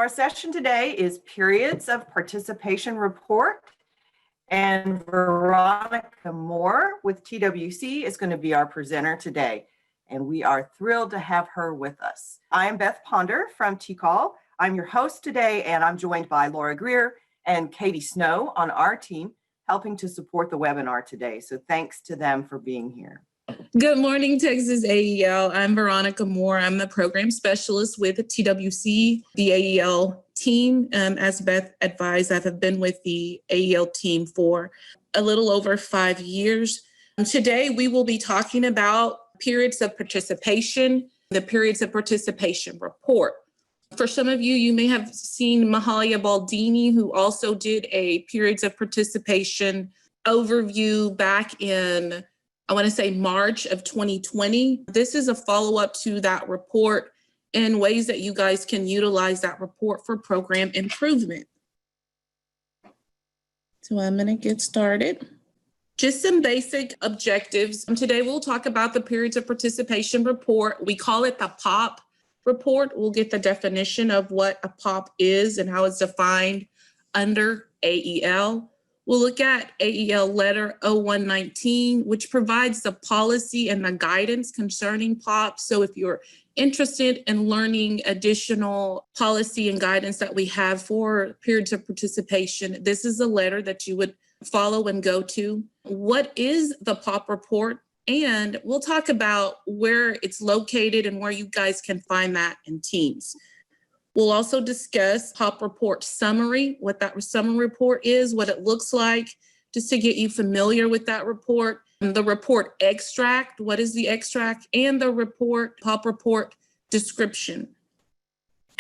Our session today is Periods of Participation Report, and Veronica Moore with TWC is going to be our presenter today, and we are thrilled to have her with us. I am Beth Ponder from TCAL. I'm your host today, and I'm joined by Laura Greer and Katie Snow on our team, helping to support the webinar today. So thanks to them for being here. Good morning, Texas AEL. I'm Veronica Moore. I'm the program specialist with TWC, the AEL team. As Beth advised, I have been with the AEL team for a little over 5 years. Today, we will be talking about periods of participation, the periods of participation report. For some of you, you may have seen Mahalia Baldini, who also did a periods of participation overview back in, I want to say March of 2020. This is a follow-up to that report and ways that you guys can utilize that report for program improvement. So I'm going to get started. Just some basic objectives. Today we'll talk about the periods of participation report. We call it the POP report. We'll get the definition of what a POP is and how it's defined under AEL. We'll look at AEL Letter 0119, which provides the policy and the guidance concerning POPs. So if you're interested in learning additional policy and guidance that we have for periods of participation, this is a letter that you would follow and go to. What is the POP report? And we'll talk about where it's located and where you guys can find that in Teams. We'll also discuss POP report summary, what that summary report is, what it looks like, just to get you familiar with that report. And the report extract, what is the extract, and the report, POP report description.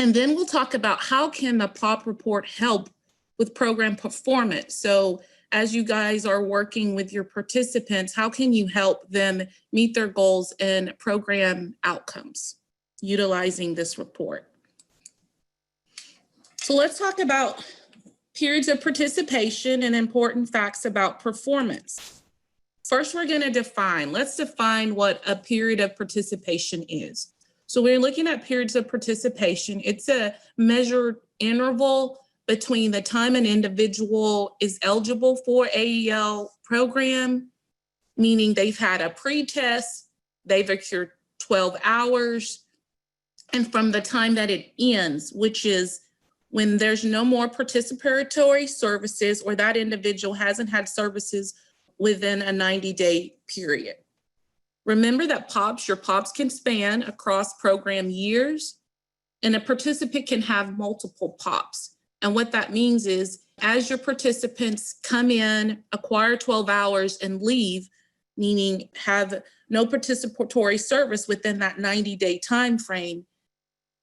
And then we'll talk about how can the POP report help with program performance. So as you guys are working with your participants, how can you help them meet their goals and program outcomes utilizing this report? So let's talk about periods of participation and important facts about performance. First, we're going to let's define what a period of participation is. So we're looking at periods of participation. It's a measured interval between the time an individual is eligible for AEL program, meaning they've had a pre-test, they've accrued 12 hours, and from the time that it ends, which is when there's no more participatory services or that individual hasn't had services within a 90-day period. Remember that your POPs can span across program years, and a participant can have multiple POPs. And what that means is as your participants come in, acquire 12 hours and leave, meaning have no participatory service within that 90-day time frame,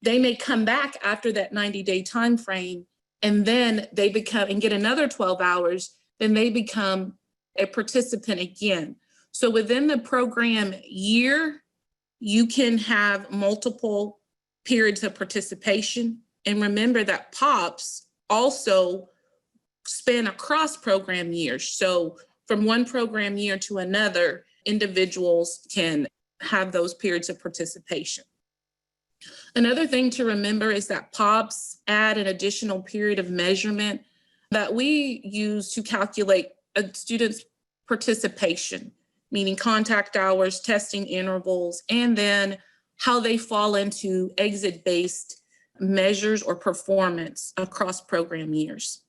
they may come back after that 90-day time frame, and then they become and get another 12 hours, then they become a participant again. So within the program year, you can have multiple periods of participation. And remember that POPs also span across program years. So from one program year to another, individuals can have those periods of participation. Another thing to remember is that POPs add an additional period of measurement that we use to calculate a student's participation, meaning contact hours, testing intervals, and then how they fall into exit-based measures or performance across program years.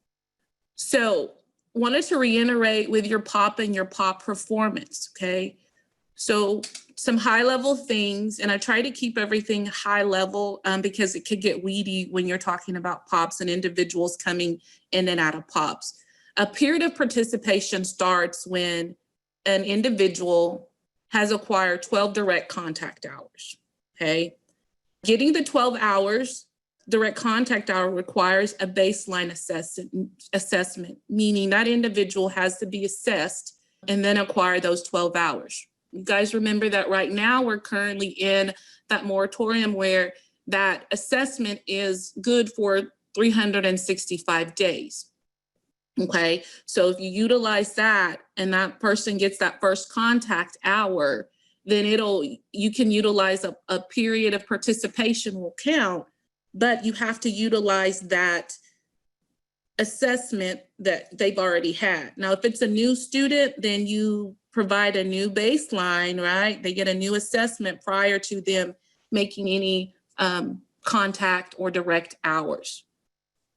So wanted to reiterate with your POP and your POP performance, okay? So some high level things, and I try to keep everything high level because it could get weedy when you're talking about POPs and individuals coming in and out of POPs. A period of participation starts when an individual has acquired 12 direct contact hours, okay? Getting the 12 hours, direct contact hour requires a baseline assessment, meaning that individual has to be assessed and then acquire those 12 hours. You guys remember that right now we're currently in that moratorium where that assessment is good for 365 days. Okay, so if you utilize that and that person gets that first contact hour, then you can utilize a period of participation will count but you have to utilize that assessment that they've already had. Now, if it's a new student, then you provide a new baseline, right? They get a new assessment prior to them making any contact or direct hours.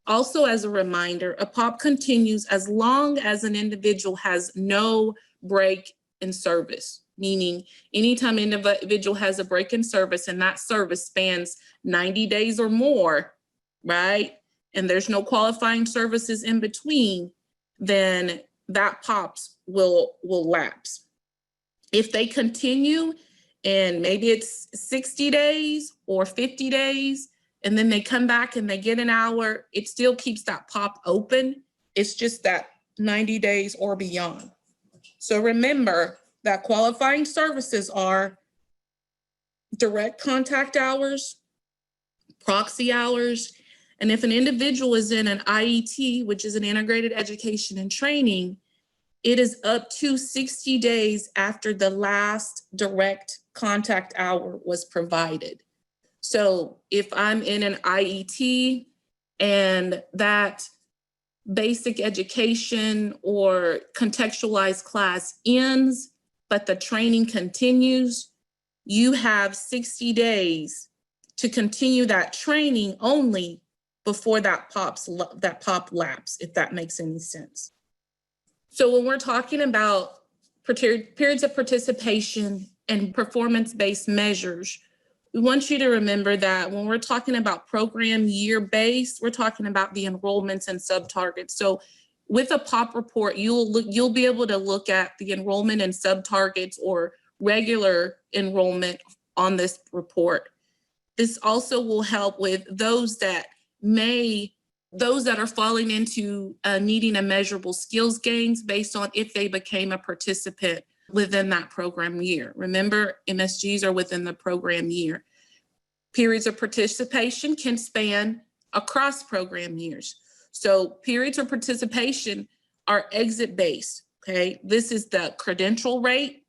Also, as a reminder, a POP continues as long as an individual has no break in service, meaning anytime an individual has a break in service and that service spans 90 days or more, right? And there's no qualifying services in between, then that POPs will lapse. If they continue and maybe it's 60 days or 50 days, and then they come back and they get an hour, it still keeps that POP open. It's just that 90 days or beyond. So remember that qualifying services are direct contact hours, proxy hours, and if an individual is in an IET, which is an integrated education and training, it is up to 60 days after the last direct contact hour was provided. So if I'm in an IET and that basic education or contextualized class ends, but the training continues, you have 60 days to continue that training only before that POP lapse, if that makes any sense. So when we're talking about periods of participation and performance-based measures, we want you to remember that when we're talking about program year-based, we're talking about the enrollments and sub-targets. So with a POP report, you'll be able to look at the enrollment and sub-targets or regular enrollment on this report. This also will help with those that are falling into needing a measurable skills gains based on if they became a participant within that program year. Remember, MSGs are within the program year. Periods of participation can span across program years. So periods of participation are exit-based, okay? This is the credential rate.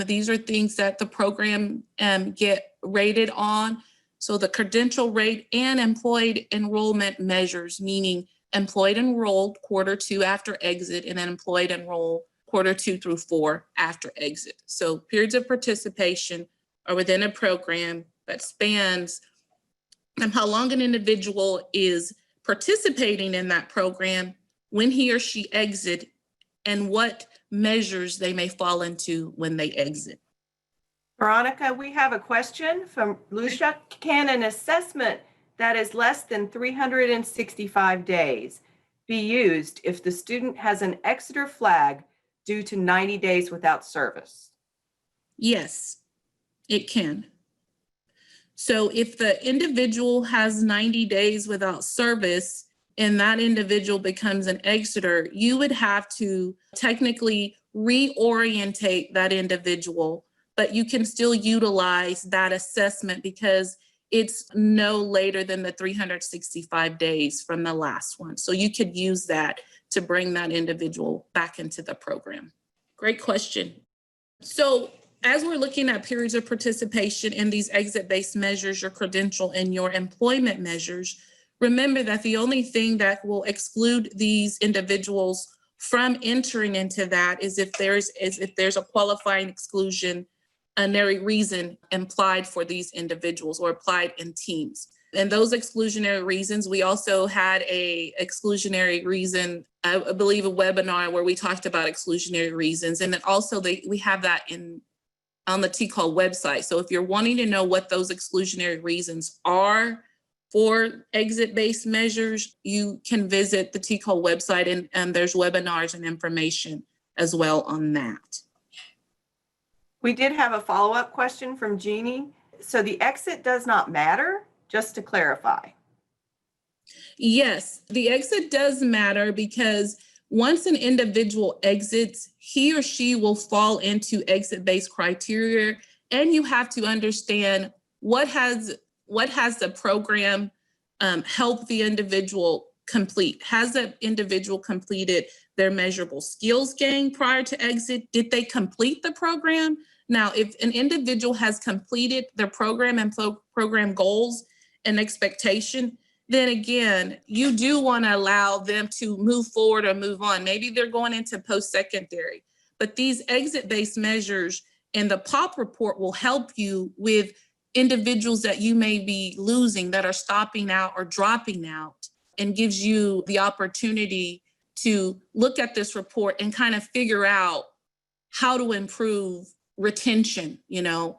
These are things that the program get rated on. So the credential rate and employed enrollment measures, meaning employed enrolled Q2 after exit and then employed enrolled Q2 through 4 after exit. So periods of participation are within a program that spans how long an individual is participating in that program, when he or she exit, and what measures they may fall into when they exit. Veronica, we have a question from Lucia. Can an assessment that is less than 365 days be used if the student has an exeter flag due to 90 days without service? Yes, it can. So if the individual has 90 days without service and that individual becomes an exeter, you would have to technically reorientate that individual, but you can still utilize that assessment because it's no later than the 365 days from the last one. So you could use that to bring that individual back into the program. Great question. So as we're looking at periods of participation in these exit-based measures, your credential and your employment measures, remember that the only thing that will exclude these individuals from entering into that is if there's a qualifying exclusionary reason implied for these individuals or applied in teams. And those exclusionary reasons, we also had a exclusionary reason, I believe a webinar where we talked about exclusionary reasons. And then also we have that on the TCAL website. So if you're wanting to know what those exclusionary reasons are for exit-based measures, you can visit the TCAL website and there's webinars and information as well on that. We did have a follow-up question from Jeannie. So the exit does not matter, just to clarify. Yes, the exit does matter because once an individual exits, he or she will fall into exit-based criteria, and you have to understand what has the program helped the individual complete. Has that individual completed their measurable skills gain prior to exit? Did they complete the program? Now, if an individual has completed their program and program goals an expectation, then again, you do want to allow them to move forward or move on. Maybe they're going into post-secondary, but these exit-based measures and the POP report will help you with individuals that you may be losing, that are stopping out or dropping out, and gives you the opportunity to look at this report and kind of figure out how to improve retention.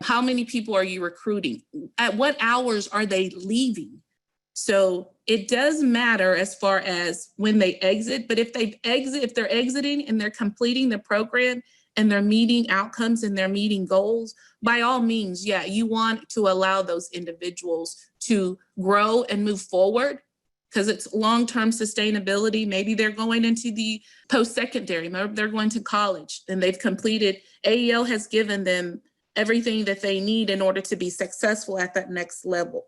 How many people are you recruiting? At what hours are they leaving? So it does matter as far as when they exit, but if they're exiting and they're completing the program and they're meeting outcomes and they're meeting goals, by all means, yeah, you want to allow those individuals to grow and move forward, because it's long-term sustainability. Maybe they're going into the post-secondary, maybe they're going to college and they've completed, AEL has given them everything that they need in order to be successful at that next level.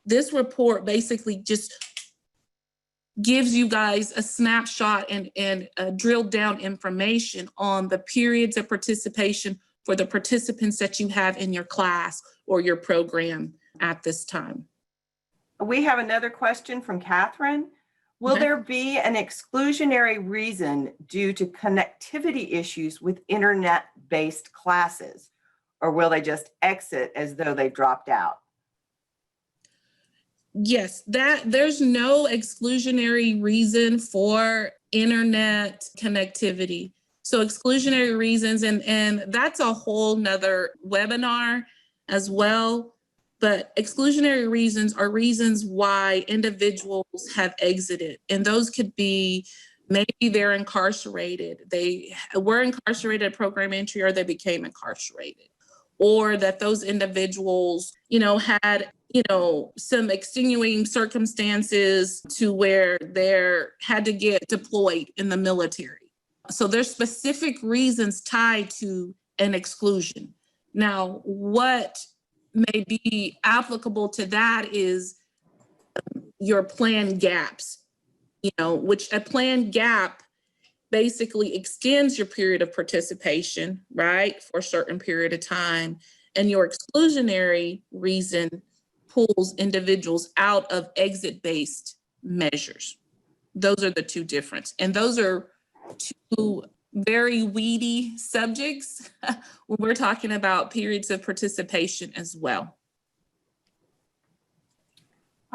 This report basically just gives you guys a snapshot and drilled down information on the periods of participation for the participants that you have in your class or your program at this time. We have another question from Catherine. Will Okay. there be an exclusionary reason due to connectivity issues with internet-based classes, or will they just exit as though they dropped out? Yes, there's no exclusionary reason for internet connectivity. So exclusionary reasons, and that's a whole nother webinar as well. But exclusionary reasons are reasons why individuals have exited. And those could be, maybe they're incarcerated. They were incarcerated at program entry, or they became incarcerated. Or that those individuals, had, some extenuating circumstances to where they had to get deployed in the military. So there's specific reasons tied to an exclusion. Now, what may be applicable to that is your plan gaps, which a plan gap basically extends your period of participation, right, for a certain period of time. And your exclusionary reason pulls individuals out of exit-based measures. Those are the two differences. And those are two very weedy subjects when we're talking about periods of participation as well.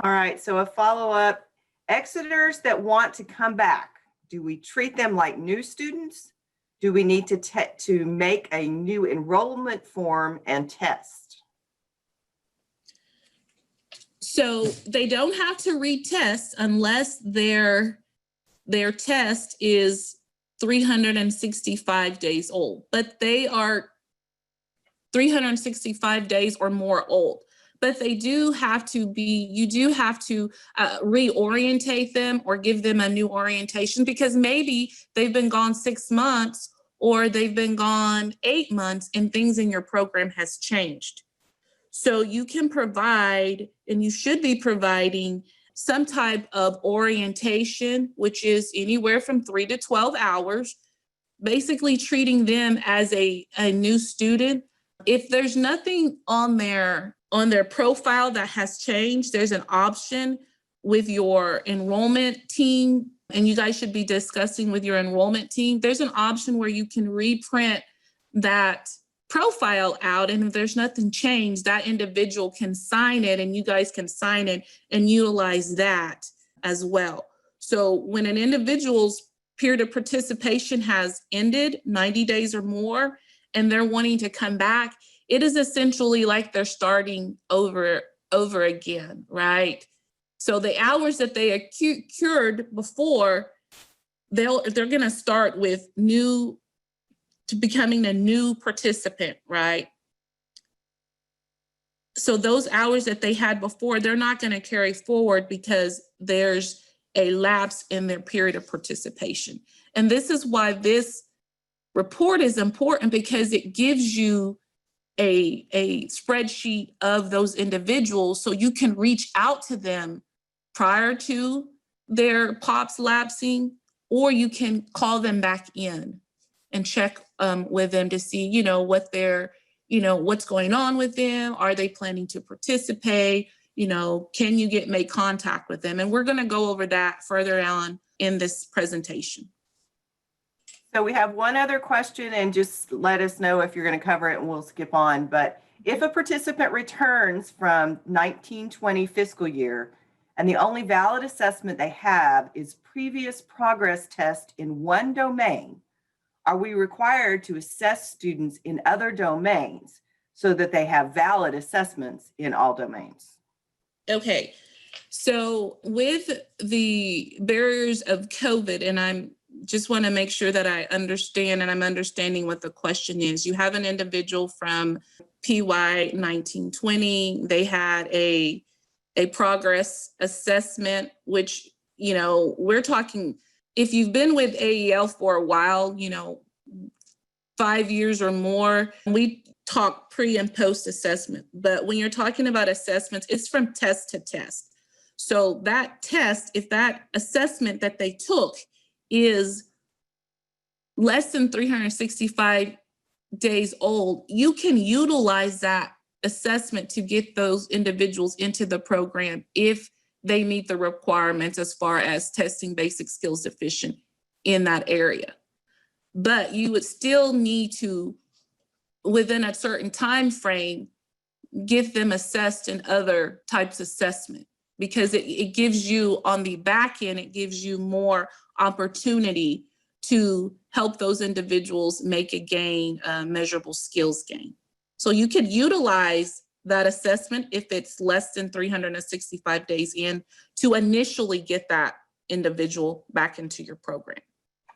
All right, so a follow-up. Exiters that want to come back, do we treat them like new students? Do we need to make a new enrollment form and test? So they don't have to retest unless their test is 365 days old, but they are 365 days or more old. But they do have to be, you do have to reorientate them or give them a new orientation, because maybe they've been gone 6 months or they've been gone 8 months and things in your program has changed. So you can provide, and you should be providing, some type of orientation, which is anywhere from 3 to 12 hours, basically treating them as a new student. If there's nothing on their profile that has changed, there's an option with your enrollment team, and you guys should be discussing with your enrollment team. There's an option where you can reprint that profile out, and if there's nothing changed, that individual can sign it and you guys can sign it and utilize that as well. So when an individual's period of participation has ended, 90 days or more, and they're wanting to come back, it is essentially like they're starting over again, right? So the hours that they accrued before, they're going to start with to becoming a new participant, right? So those hours that they had before, they're not going to carry forward because there's a lapse in their period of participation. And this is why this report is important, because it gives you a spreadsheet of those individuals so you can reach out to them prior to their POPs lapsing, or you can call them back in and check with them to see, what they're, what's going on with them. Are they planning to participate? Can you make contact with them? And we're going to go over that further on in this presentation. So we have one other question, and just let us know if you're going to cover it and we'll skip on. But if a participant returns from 1920 fiscal year and the only valid assessment they have is previous progress test in one domain, are we required to assess students in other domains so that they have valid assessments in all domains? Okay, so with the barriers of COVID, and I'm just want to make sure that I understand and I'm understanding what the question is. You have an individual from PY 1920. They had a progress assessment, which, we're talking, if you've been with AEL for a while, 5 years or more, we talk pre and post assessment. But when you're talking about assessments, it's from test to test. So that test, if that assessment that they took is less than 365 days old, you can utilize that assessment to get those individuals into the program if they meet the requirements as far as testing basic skills deficient in that area. But you would still need to, within a certain time frame, get them assessed in other types of assessment, because it gives you, on the back end, it gives you more opportunity to help those individuals make a gain, measurable skills gain. So you could utilize that assessment if it's less than 365 days in to initially get that individual back into your program.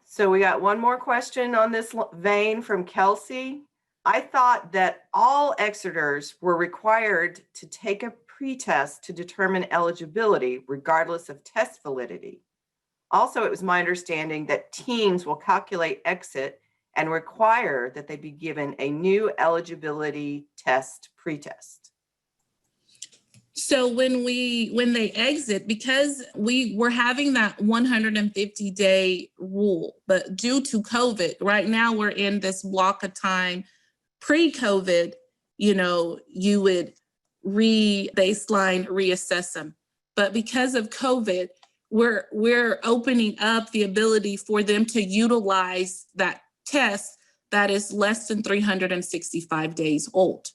So we got one more question on this vein from Kelsey. I thought that all Exeters were required to take a pretest to determine eligibility regardless of test validity. Also, it was my understanding that teams will calculate exit and require that they be given a new eligibility test pretest. So when they exit, because we were having that 150-day rule, but due to COVID, right now we're in this block of time. Pre-COVID, you would baseline reassess them. But because of COVID, we're opening up the ability for them to utilize that test that is less than 365 days old.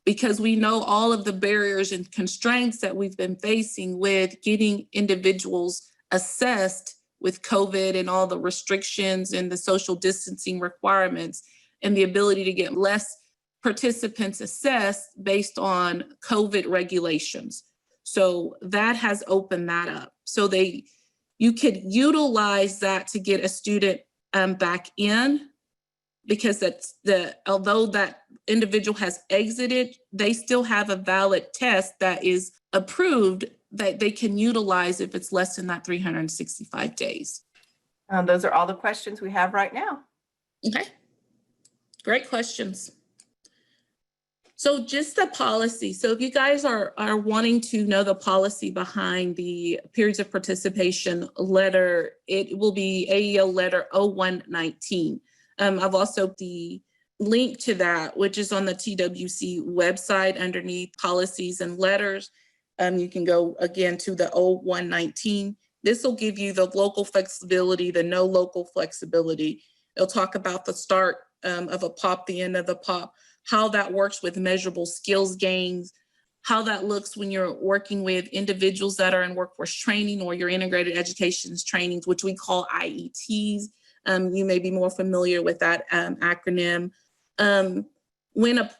Because we know all of the barriers and constraints that we've been facing with getting individuals assessed with COVID and all the restrictions and the social distancing requirements, and the ability to get less participants assessed based on COVID regulations. So that has opened that up. So you could utilize that to get a student back in, because although that individual has exited, they still have a valid test that is approved that they can utilize if it's less than that 365 days. Those are all the questions we have right now. Okay, great questions. So just the policy. So if you guys are wanting to know the policy behind the periods of participation letter, it will be AEL letter 0119. I've also the link to that, which is on the TWC website underneath policies and letters. You can go again to the 0119. This will give you the local flexibility, the no local flexibility. It'll talk about the start of a POP, the end of the POP, how that works with measurable skills gains, how that looks when you're working with individuals that are in workforce training or your integrated education trainings, which we call IETs. You may be more familiar with that acronym. When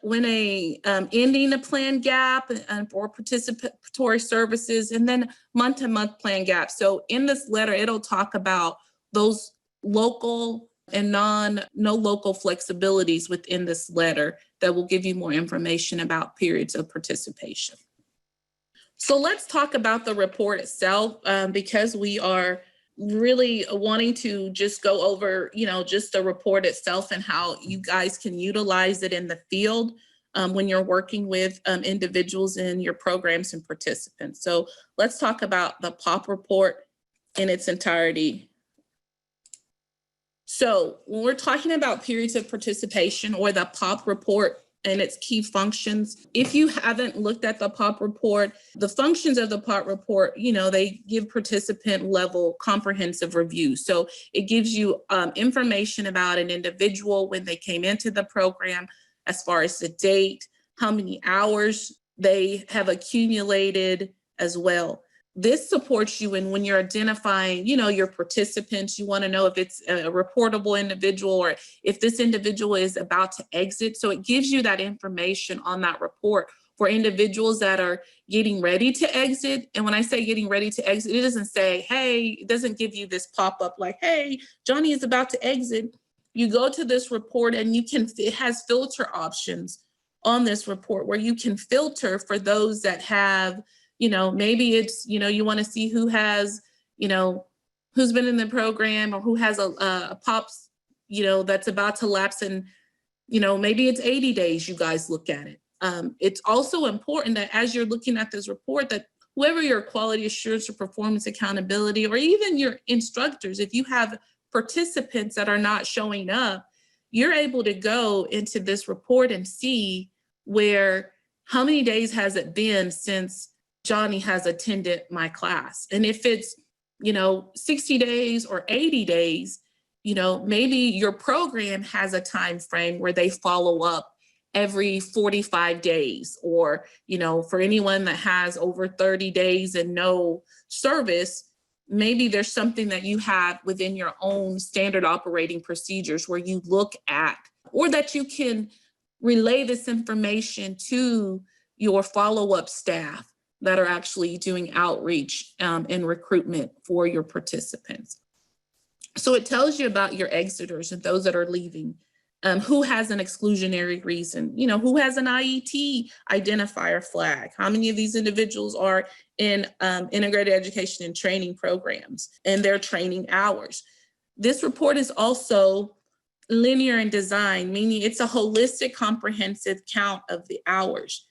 ending a plan gap for participatory services, and then month-to-month plan gap. So in this letter, it'll talk about those local and no local flexibilities within this letter that will give you more information about periods of participation. So let's talk about the report itself, because we are really wanting to just go over, just the report itself and how you guys can utilize it in the field when you're working with individuals in your programs and participants. So let's talk about the POP report in its entirety. So when we're talking about periods of participation or the POP report and its key functions. If you haven't looked at the POP report, the functions of the POP report, they give participant level comprehensive review. So it gives you information about an individual when they came into the program, as far as the date, how many hours they have accumulated as well. This supports you in when you're identifying, your participants. You want to know if it's a reportable individual or if this individual is about to exit. So it gives you that information on that report for individuals that are getting ready to exit. And when I say getting ready to exit, it doesn't say, hey, it doesn't give you this pop-up like, hey, Johnny is about to exit. You go to this report and it has filter options on this report where you can filter for those that have, maybe it's, you want to see who has, who's been in the program or who has a POPs, that's about to lapse, and, maybe it's 80 days you guys look at it. It's also important that as you're looking at this report, that whoever your quality assurance or performance accountability, or even your instructors, if you have participants that are not showing up, you're able to go into this report and see how many days has it been since Johnny has attended my class. And if it's, 60 days or 80 days, maybe your program has a time frame where they follow up every 45 days, or, for anyone that has over 30 days and no service, maybe there's something that you have within your own standard operating procedures where you look at, or that you can relay this information to your follow-up staff that are actually doing outreach and recruitment for your participants. So it tells you about your exiters and those that are leaving, who has an exclusionary reason, who has an IET identifier flag, how many of these individuals are in integrated education and training programs and their training hours. This report is also linear in design, meaning it's a holistic, comprehensive count of the hours.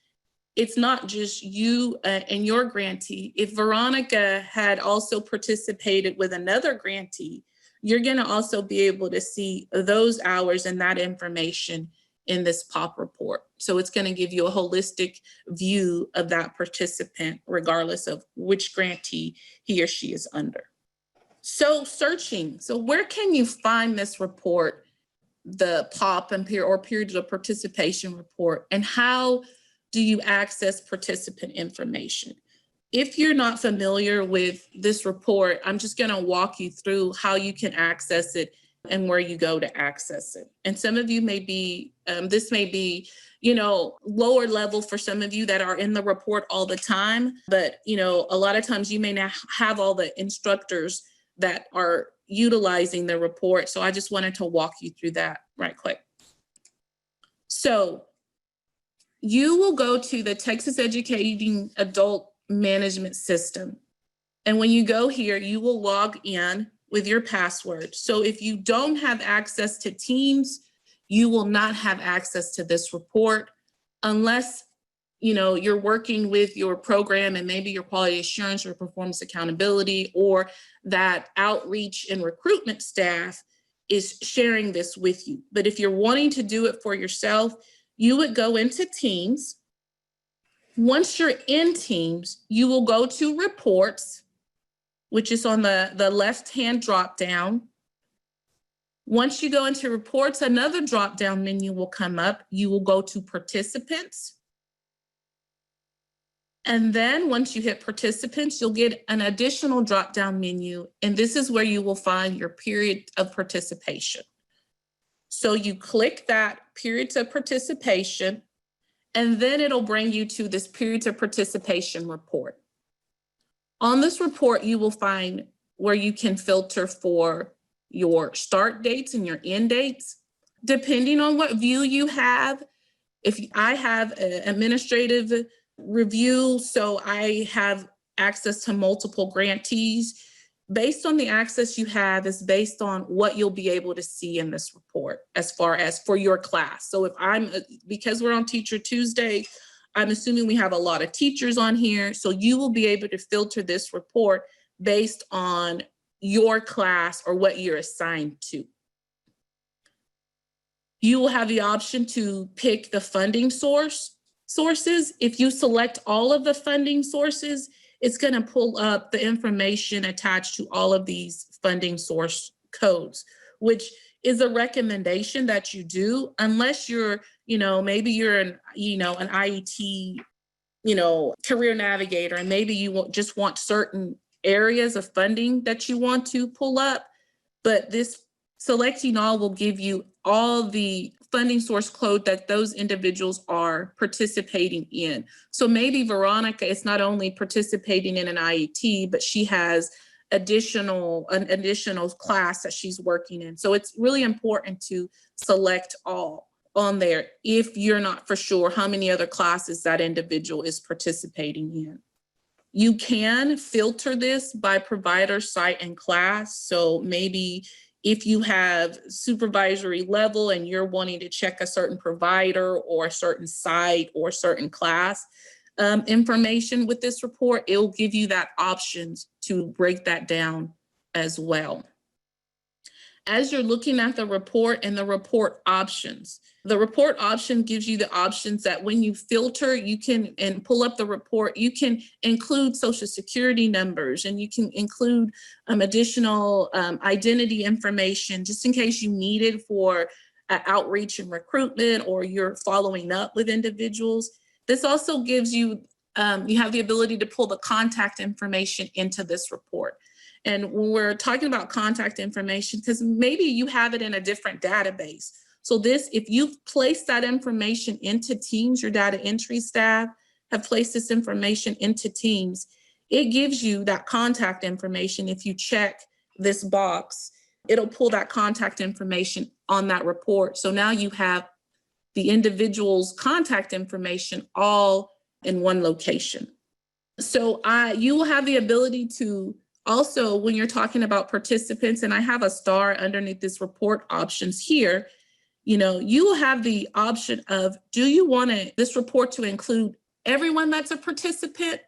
It's not just you and your grantee. If Veronica had also participated with another grantee, you're going to also be able to see those hours and that information in this POP report. So it's going to give you a holistic view of that participant, regardless of which grantee he or she is under. So searching. So where can you find this report, the POP and period of participation report, and how do you access participant information? If you're not familiar with this report, I'm just going to walk you through how you can access it and where you go to access it. And some of you may be, this may be, lower level for some of you that are in the report all the time, but, a lot of times you may not have all the instructors that are utilizing the report. So I just wanted to walk you through that right quick. So you will go to the Texas Educating Adult Management System. And when you go here, you will log in with your password. So if you don't have access to Teams, you will not have access to this report unless, you're working with your program and maybe your quality assurance or performance accountability, or that outreach and recruitment staff is sharing this with you. But if you're wanting to do it for yourself, you would go into Teams. Once you're in Teams, you will go to Reports, which is on the left-hand drop-down. Once you go into Reports, another drop-down menu will come up. You will go to Participants. And then once you hit Participants, you'll get an additional drop-down menu, and this is where you will find your period of participation. So you click that periods of participation, and then it'll bring you to this periods of participation report. On this report, you will find where you can filter for your start dates and your end dates. Depending on what view you have, if I have an administrative review, so I have access to multiple grantees, based on the access you have is based on what you'll be able to see in this report as far as for your class. So if because we're on Teacher Tuesday, I'm assuming we have a lot of teachers on here. So you will be able to filter this report based on your class or what you're assigned to. You will have the option to pick the funding sources. If you select all of the funding sources, it's going to pull up the information attached to all of these funding source codes, which is a recommendation that you do unless you're, maybe you're an IET, career navigator, and maybe you just want certain areas of funding that you want to pull up. But this selecting all will give you all the funding source code that those individuals are participating in. So maybe Veronica is not only participating in an IET, but she has an additional class that she's working in. So it's really important to select all on there if you're not for sure how many other classes that individual is participating in. You can filter this by provider, site, and class. So maybe if you have supervisory level and you're wanting to check a certain provider or a certain site or a certain class information with this report, it will give you that options to break that down as well. As you're looking at the report and the report options, the report option gives you the options that when you filter, you can and pull up the report, you can include social security numbers, and you can include additional identity information just in case you need it for outreach and recruitment, or you're following up with individuals. This also gives you, you have the ability to pull the contact information into this report. And when we're talking about contact information, because maybe you have it in a different database. So this, if you've placed that information into Teams, your data entry staff have placed this information into Teams, it gives you that contact information. If you check this box, it'll pull that contact information on that report. So now you have the individual's contact information all in one location. So you will have the ability to also, when you're talking about participants, and I have a star underneath this report options here, you will have the option of, do you want this report to include everyone that's a participant,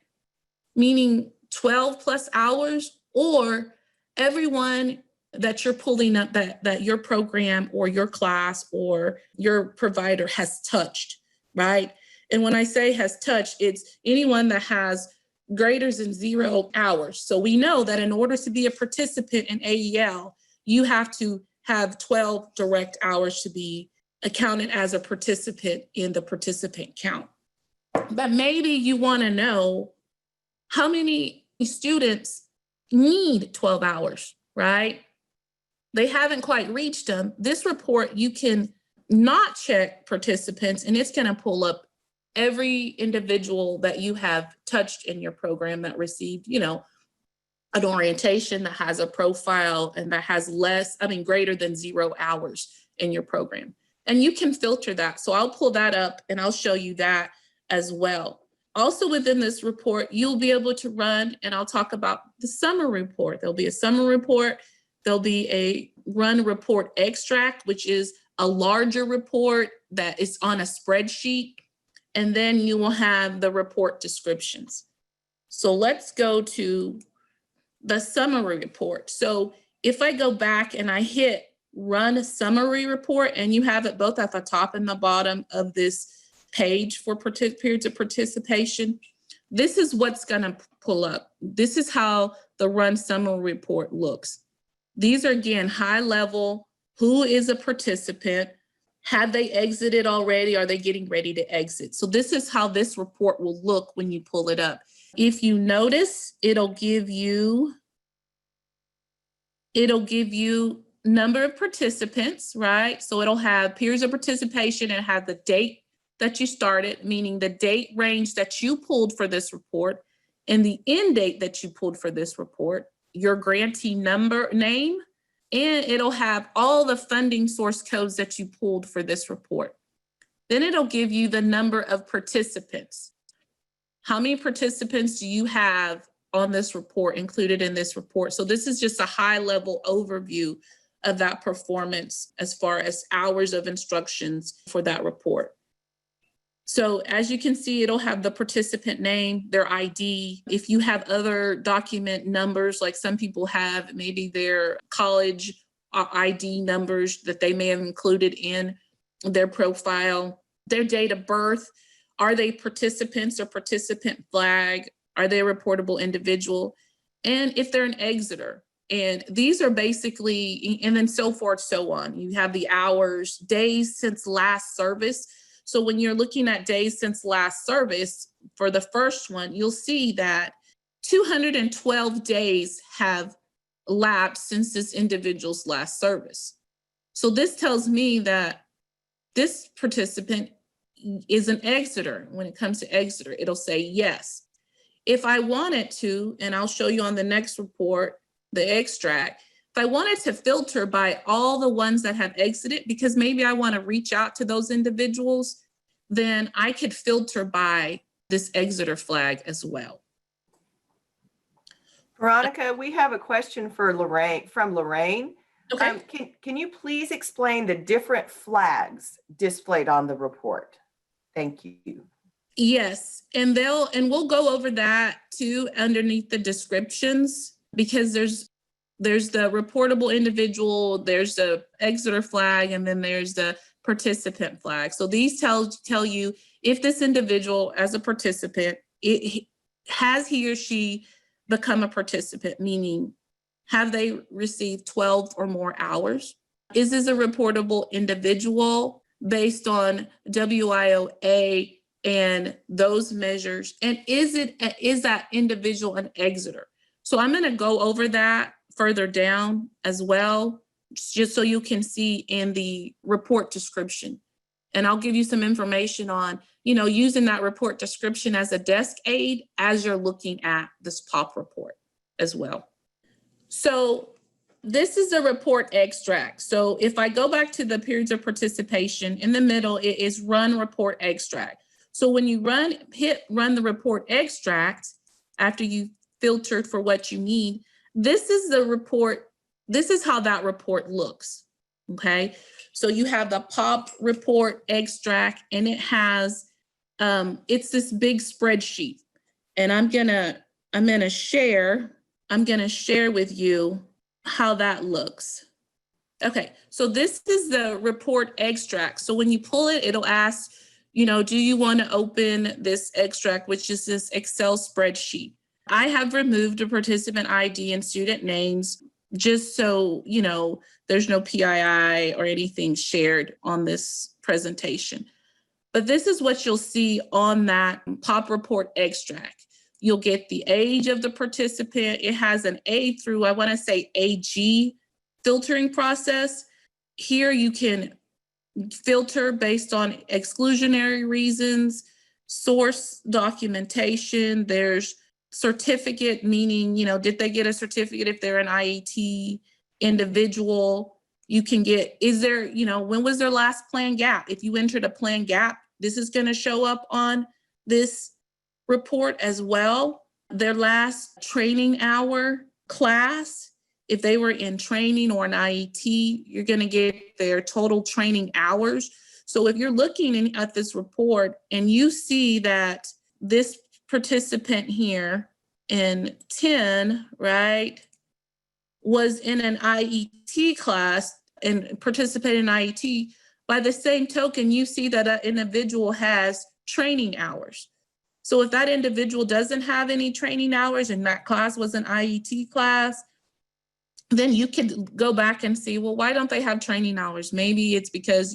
meaning 12 plus hours, or everyone that you're pulling up that your program or your class or your provider has touched, right? And when I say has touched, it's anyone that has greater than 0 hours. So we know that in order to be a participant in AEL, you have to have 12 direct hours to be accounted as a participant in the participant count. But maybe you want to know how many students need 12 hours, right? They haven't quite reached them. This report, you can not check participants, and it's going to pull up every individual that you have touched in your program that received, an orientation, that has a profile, and that has greater than 0 hours in your program. And you can filter that. So I'll pull that up and I'll show you that as well. Also within this report, you'll be able to run, and I'll talk about the summary report. There'll be a summary report. There'll be a run report extract, which is a larger report that is on a spreadsheet. And then you will have the report descriptions. So let's go to the summary report. So if I go back and I hit run a summary report, and you have it both at the top and the bottom of this page for periods of participation, this is what's going to pull up. This is how the run summary report looks. These are, again, high level, who is a participant, have they exited already? Are they getting ready to exit? So this is how this report will look when you pull it up. If you notice, it'll give you number of participants, right? So it'll have periods of participation and have the date that you started, meaning the date range that you pulled for this report, and the end date that you pulled for this report, your grantee name, and it'll have all the funding source codes that you pulled for this report. Then it'll give you the number of participants. How many participants do you have on this report, included in this report? So this is just a high level overview of that performance as far as hours of instructions for that report. So as you can see, it'll have the participant name, their ID. If you have other document numbers, like some people have maybe their college ID numbers that they may have included in their profile, their date of birth. Are they participants or participant flag? Are they a reportable individual? And if they're an exiter. And these are basically, and then so forth, so on. You have the hours, days since last service. So when you're looking at days since last service, for the first one, you'll see that 212 days have lapsed since this individual's last service. So this tells me that this participant is an exiter. When it comes to exiter, it'll say yes. If I wanted to, and I'll show you on the next report, the extract, if I wanted to filter by all the ones that have exited, because maybe I want to reach out to those individuals, then I could filter by this exiter flag as well. Veronica, we have a question for Lorraine, from Lorraine. Okay. Can you please explain the different flags displayed on the report? Thank you. Yes, and we'll go over that too underneath the descriptions, because there's the reportable individual, there's the exiter flag, and then there's the participant flag. So these tell you if this individual as a participant, has he or she become a participant, meaning have they received 12 or more hours? Is this a reportable individual based on WIOA and those measures? And is that individual an exiter? So I'm going to go over that further down as well, just so you can see in the report description. And I'll give you some information on, using that report description as a desk aid as you're looking at this POP report as well. So this is a report extract. So if I go back to the periods of participation, in the middle, it is run report extract. So when you hit run the report extract, after you filtered for what you need, this is the report. This is how that report looks. Okay. So you have the POP report extract, and it has, it's this big spreadsheet. And I'm gonna share with you how that looks. Okay, so this is the report extract. So when you pull it, it'll ask, do you want to open this extract, which is this Excel spreadsheet. I have removed the participant ID and student names just so, there's no PII or anything shared on this presentation. But this is what you'll see on that POP report extract. You'll get the age of the participant. It has an A through, I want to say AG filtering process. Here you can filter based on exclusionary reasons, source documentation. There's certificate, meaning, did they get a certificate if they're an IET individual? You can get, when was their last planned gap? If you entered a planned gap, this is going to show up on this report as well. Their last training hour class, if they were in training or an IET, you're going to get their total training hours. So if you're looking at this report and you see that this participant here in 10, right, was in an IET class and participated in IET, by the same token, you see that an individual has training hours. So if that individual doesn't have any training hours and that class was an IET class, then you can go back and see, well, why don't they have training hours? Maybe it's because,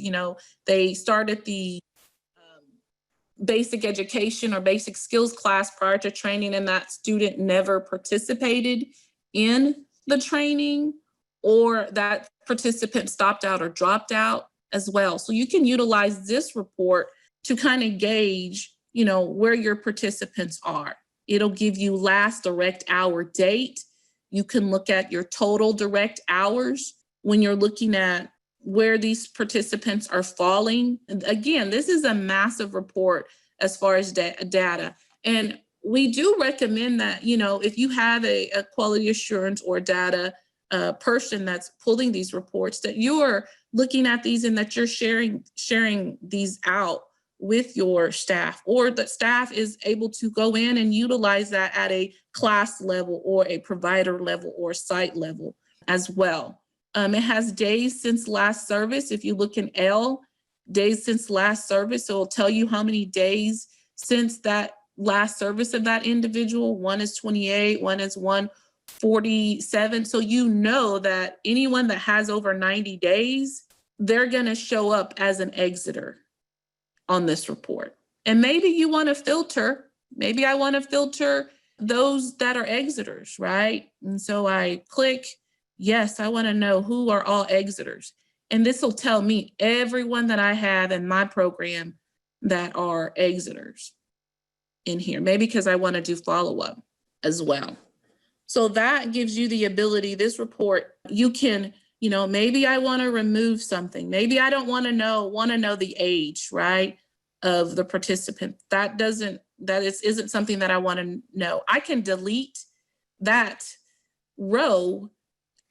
they started the basic education or basic skills class prior to training and that student never participated in the training, or that participant stopped out or dropped out as well. So you can utilize this report to kind of gauge, where your participants are. It'll give you last direct hour date. You can look at your total direct hours when you're looking at where these participants are falling. And again, this is a massive report as far as data. And we do recommend that, if you have a quality assurance or data person that's pulling these reports, that you're looking at these and that you're sharing these out with your staff, or that staff is able to go in and utilize that at a class level or a provider level or site level as well. It has days since last service. If you look in L, days since last service. So it'll tell you how many days since that last service of that individual. One is 28, one is 147. So you know that anyone that has over 90 days, they're going to show up as an exiter on this report. And maybe you want to filter, maybe I want to filter those that are exiters, right? And so I click, yes, I want to know who are all exiters. And this will tell me everyone that I have in my program that are exiters in here, maybe because I want to do follow-up as well. So that gives you the ability, this report, you can, maybe I want to remove something. Maybe I don't want to know the age, right, of the participant. That isn't something that I want to know. I can delete that row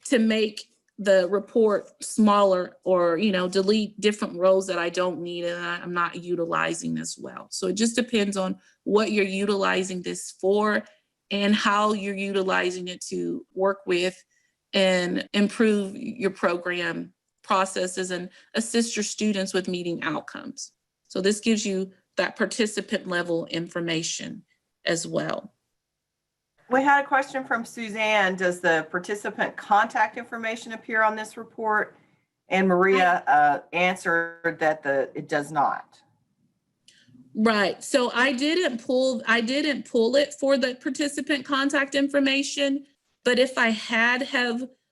to make the report smaller, or, delete different rows that I don't need and I'm not utilizing as well. So it just depends on what you're utilizing this for and how you're utilizing it to work with and improve your program processes and assist your students with meeting outcomes. So this gives you that participant level information as well. We had a question from Suzanne. Does the participant contact information appear on this report? And Maria answered that it does not. Right. So I didn't pull it for the participant contact information, but if I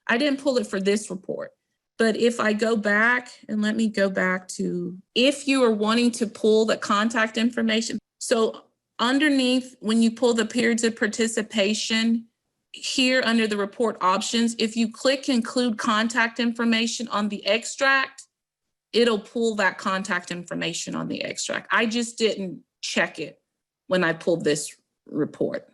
I didn't pull it for this report. But if I go back, and let me go back to, if you are wanting to pull the contact information, so underneath, when you pull the periods of participation, here under the report options, if you click include contact information on the extract, it'll pull that contact information on the extract. I just didn't check it when I pulled this report.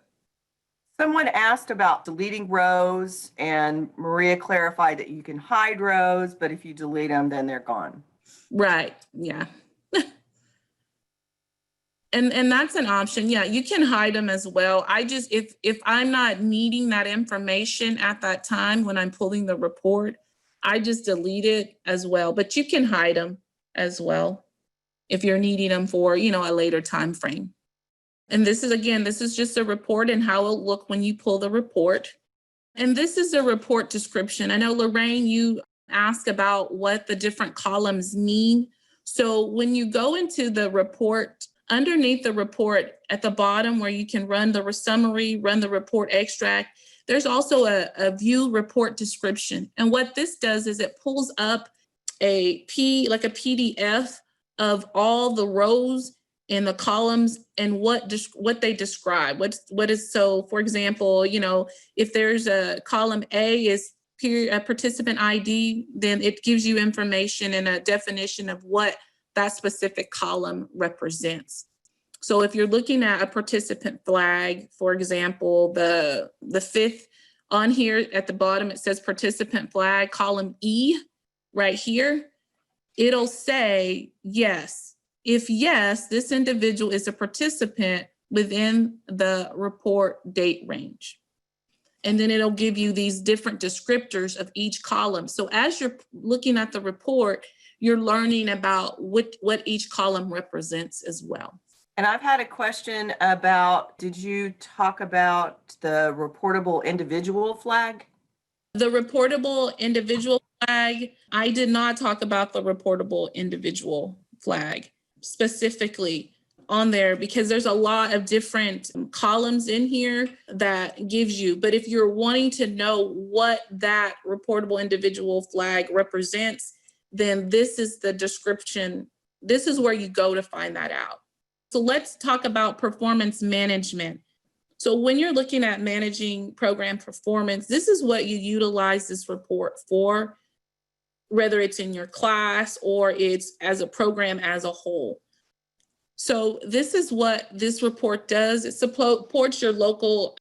Someone asked about deleting rows, and Maria clarified that you can hide rows, but if you delete them, then they're gone. Right, yeah. And that's an option. Yeah, you can hide them as well. I just, if I'm not needing that information at that time when I'm pulling the report, I just delete it as well. But you can hide them as well if you're needing them for, a later time frame. And this is just a report and how it'll look when you pull the report. And this is a report description. I know, Lorraine, you asked about what the different columns mean. So when you go into the report, underneath the report at the bottom where you can run the summary, run the report extract, there's also a view report description. And what this does is it pulls up a PDF of all the rows and the columns and what they describe. What is, so for example, if there's a column A is participant ID, then it gives you information and a definition of what that specific column represents. So if you're looking at a participant flag, for example, the fifth on here at the bottom, it says participant flag, column E right here, it'll say yes. If yes, this individual is a participant within the report date range. And then it'll give you these different descriptors of each column. So as you're looking at the report, you're learning about what each column represents as well. And I've had a question about, did you talk about the reportable individual flag? The reportable individual flag, I did not talk about the reportable individual flag specifically on there because there's a lot of different columns in here that gives you, but if you're wanting to know what that reportable individual flag represents, then this is the description. This is where you go to find that out. So let's talk about performance management. So when you're looking at managing program performance, this is what you utilize this report for, whether it's in your class or it's as a program as a whole. So this is what this report does. It supports the local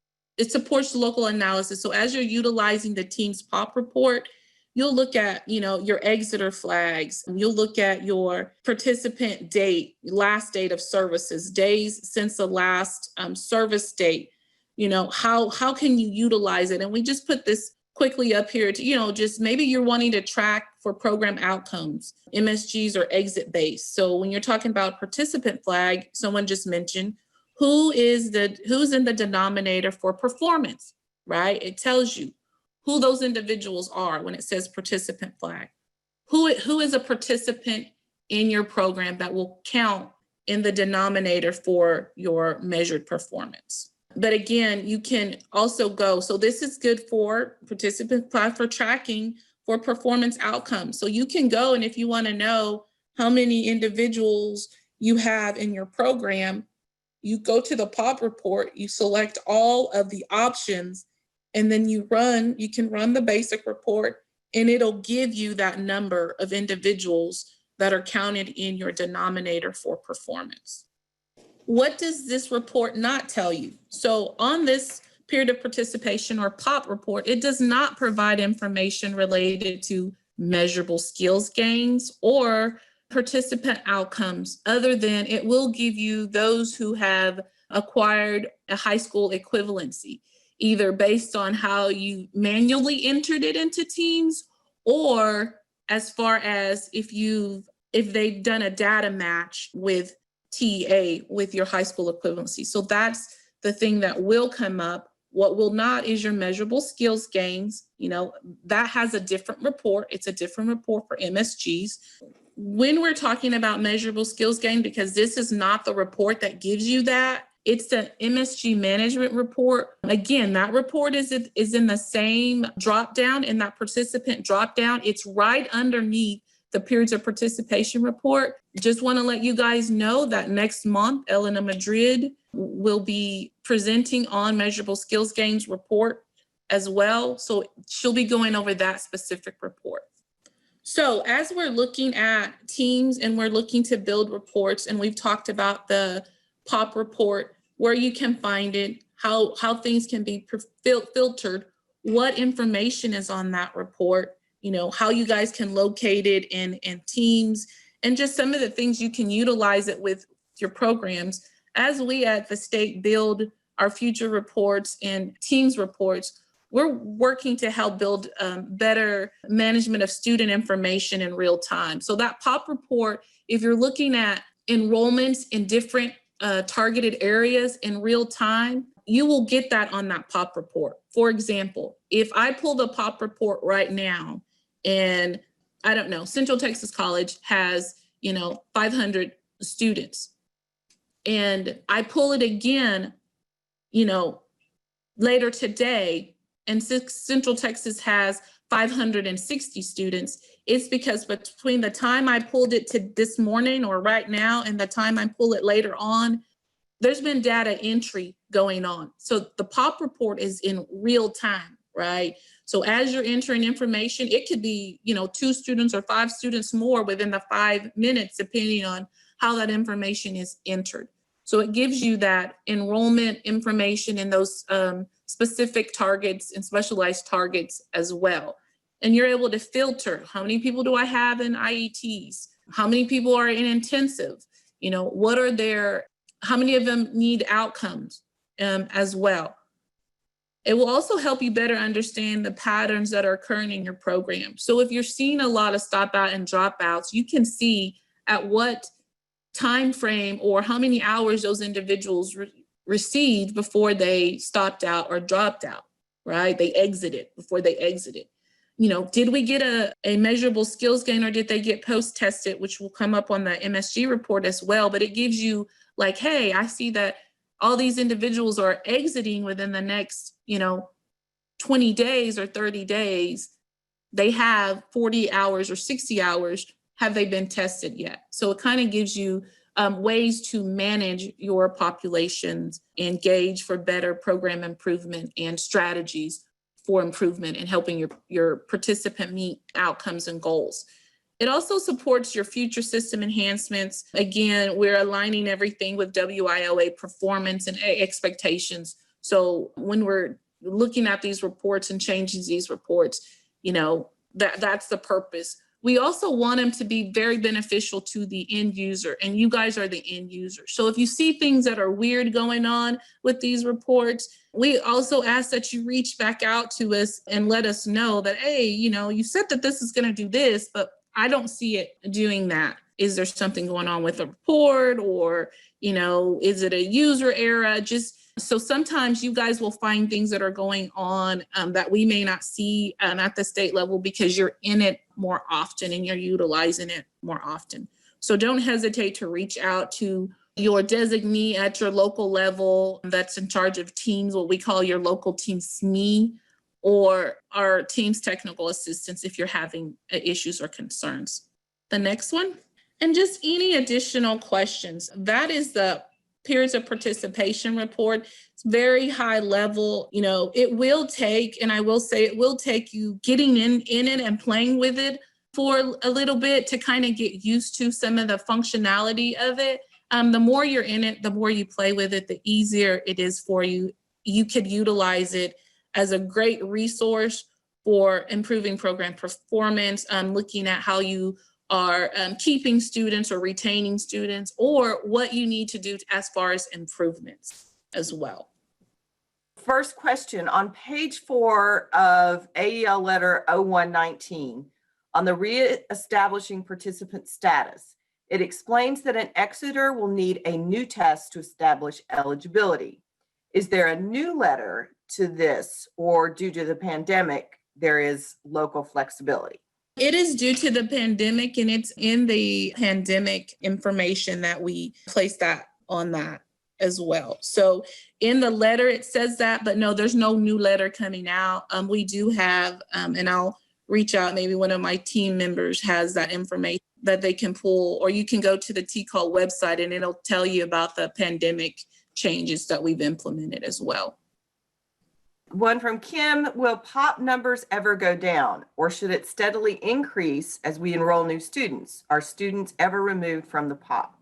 analysis. So as you're utilizing the Teams POP report, you'll look at, your exiter flags. You'll look at your participant date, last date of services, days since the last service date. How can you utilize it? And we just put this quickly up here to, just maybe you're wanting to track for program outcomes. MSGs are exit based. So when you're talking about participant flag, someone just mentioned who's in the denominator for performance, right? It tells you who those individuals are when it says participant flag. Who is a participant in your program that will count in the denominator for your measured performance. But again, you can also go, so this is good for participant flag for tracking for performance outcomes. So you can go, and if you want to know how many individuals you have in your program, you go to the POP report, you select all of the options, and then you can run the basic report, and it'll give you that number of individuals that are counted in your denominator for performance. What does this report not tell you? So on this period of participation or POP report, it does not provide information related to measurable skills gains or participant outcomes, other than it will give you those who have acquired a high school equivalency, either based on how you manually entered it into Teams, or as far as if they've done a data match with TEA with your high school equivalency. So that's the thing that will come up. What will not is your measurable skills gains. That has a different report. It's a different report for MSGs. When we're talking about measurable skills gain, because this is not the report that gives you that, it's the MSG management report. Again, that report is in the same dropdown, in that participant dropdown. It's right underneath the periods of participation report. Just want to let you guys know that next month, Elena Madrid will be presenting on measurable skills gains report as well. So she'll be going over that specific report. So as we're looking at Teams and we're looking to build reports, and we've talked about the POP report, where you can find it, how things can be filtered, what information is on that report, how you guys can locate it in Teams, and just some of the things you can utilize it with your programs. As we at the state build our future reports and Teams reports, we're working to help build better management of student information in real time. So that POP report, if you're looking at enrollments in different targeted areas in real time, you will get that on that POP report. For example, if I pull the POP report right now, and I don't know, Central Texas College has, 500 students, and I pull it again, later today, and Central Texas has 560 students, it's because between the time I pulled it to this morning or right now and the time I pull it later on, there's been data entry going on. So the POP report is in real time, right? So as you're entering information, it could be, 2 students or 5 students more within the 5 minutes, depending on how that information is entered. So it gives you that enrollment information in those specific targets and specialized targets as well. And you're able to filter, how many people do I have in IETs? How many people are in intensive? How many of them need outcomes as well? It will also help you better understand the patterns that are occurring in your program. So if you're seeing a lot of stop out and dropouts, you can see at what time frame or how many hours those individuals received before they stopped out or dropped out, right? They exited before they exited. Did we get a measurable skills gain, or did they get post-tested, which will come up on the MSG report as well? But it gives you like, hey, I see that all these individuals are exiting within the next, 20 days or 30 days. They have 40 hours or 60 hours. Have they been tested yet? So it kind of gives you ways to manage your populations, engage for better program improvement and strategies for improvement and helping your participant meet outcomes and goals. It also supports your future system enhancements. Again, we're aligning everything with WIOA performance and expectations. So when we're looking at these reports and changing these reports, that's the purpose. we also want them to be very beneficial to the end user, and you guys are the end user. So if you see things that are weird going on with these reports, we also ask that you reach back out to us and let us know that, hey, you said that this is going to do this, but I don't see it doing that. Is there something going on with the report, or, is it a user error? So sometimes you guys will find things that are going on that we may not see at the state level because you're in it more often and you're utilizing it more often. So don't hesitate to reach out to your designee at your local level that's in charge of teams, what we call your local team SME, or our team's technical assistance if you're having issues or concerns. The next one, and just any additional questions. That is the periods of participation report. It's very high level. It will take, and I will say it will take you getting in it and playing with it for a little bit to kind of get used to some of the functionality of it. The more you're in it, the more you play with it, the easier it is for you. You could utilize it as a great resource for improving program performance, looking at how you are keeping students or retaining students, or what you need to do as far as improvements as well. First question, on page 4 of AEL letter 0119, on the reestablishing participant status, it explains that an Exeter will need a new test to establish eligibility. Is there a new letter to this, or due to the pandemic, there is local flexibility? It is due to the pandemic, and it's in the pandemic information that we place that on that as well. So in the letter, it says that, but no, there's no new letter coming out. We do have, and I'll reach out, maybe one of my team members has that information that they can pull, or you can go to the TCAL website and it'll tell you about the pandemic changes that we've implemented as well. One from Kim, will POP numbers ever go down, or should it steadily increase as we enroll new students? Are students ever removed from the POP?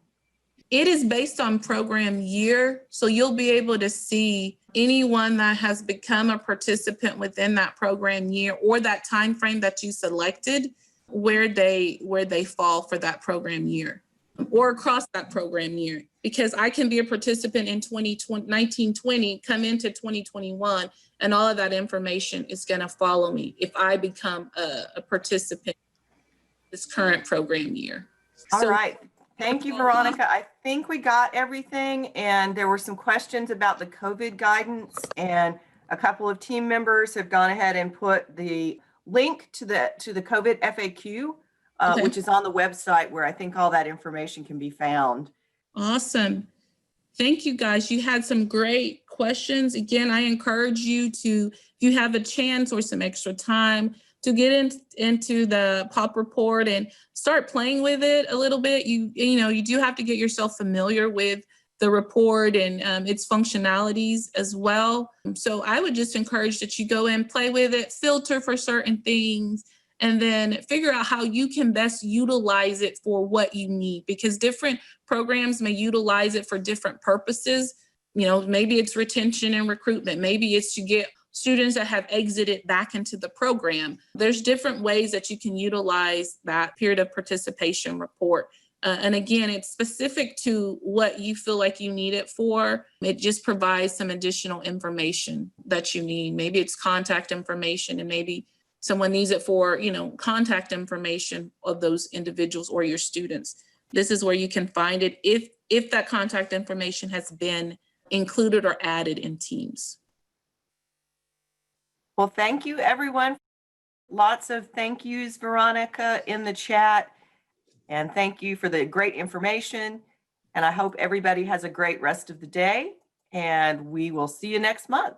It is based on program year, so you'll be able to see anyone that has become a participant within that program year or that time frame that you selected, where they fall for that program year or across that program year. Because I can be a participant in 1920, come into 2021, and all of that information is going to follow me if I become a participant this current program year. All right. Thank you, Veronica. I think we got everything, and there were some questions about the COVID guidance, and a couple of team members have gone ahead and put the link to the COVID FAQ, Okay. which is on the website, where I think all that information can be found. Awesome. Thank you, guys. You had some great questions. Again, I encourage you to, if you have a chance or some extra time, to get into the POP report and start playing with it a little bit. You do have to get yourself familiar with the report and its functionalities as well. So I would just encourage that you go in, play with it, filter for certain things, and then figure out how you can best utilize it for what you need, because different programs may utilize it for different purposes. Maybe it's retention and recruitment. Maybe it's to get students that have exited back into the program. There's different ways that you can utilize that period of participation report. And again, it's specific to what you feel like you need it for. It just provides some additional information that you need. Maybe it's contact information, and maybe someone needs it for, contact information of those individuals or your students. This is where you can find it if that contact information has been included or added in Teams. Well, thank you, everyone. Lots of thank yous, Veronica, in the chat. And thank you for the great information. And I hope everybody has a great rest of the day. And we will see you next month.